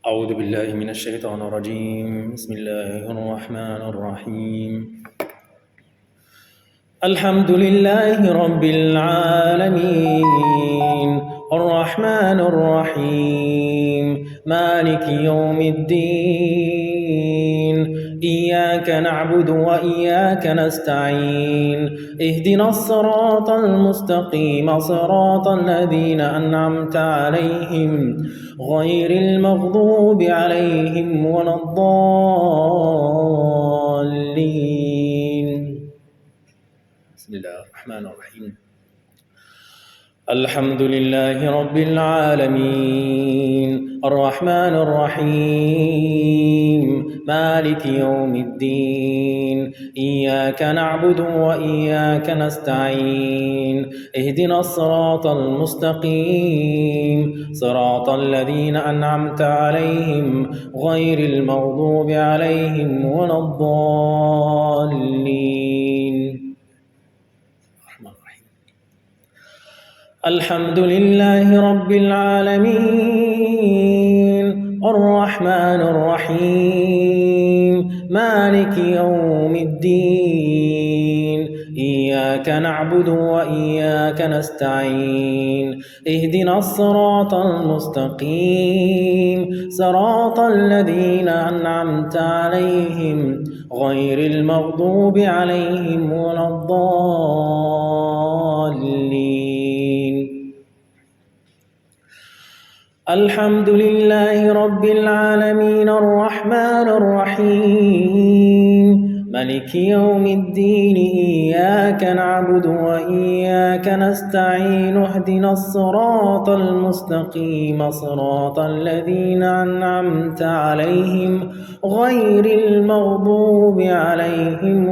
أعوذ بالله من الشيطان الرجيم. بسم الله الرحمن الرحيم. الحمد لله رب العالمين الرحمن الرحيم مالك يوم الدين إياك نعبد وإياك نستعين اهدنا الصراط المستقيم صراط الذين أنعمت عليهم غير المغضوب عليهم ولا الضالين. بسم الله الرحمن الرحيم. الحمد لله رب العالمين الرحمن الرحيم مالك يوم الدين إياك نعبد وإياك نستعين اهدنا الصراط المستقيم صراط الذين أنعمت عليهم غير المغضوب عليهم ولا الضالين. الحمد لله رب العالمين الرحمن الرحيم مالك يوم الدين إياك نعبد وإياك نستعين اهدنا الصراط المستقيم صراط الذين أنعمت عليهم غير المغضوب عليهم ولا الضالين. الحمد لله رب العالمين الرحمن الرحيم مالك يوم الدين إياك نعبد وإياك نستعين اهدنا الصراط المستقيم صراط الذين أنعمت عليهم غير المغضوب عليهم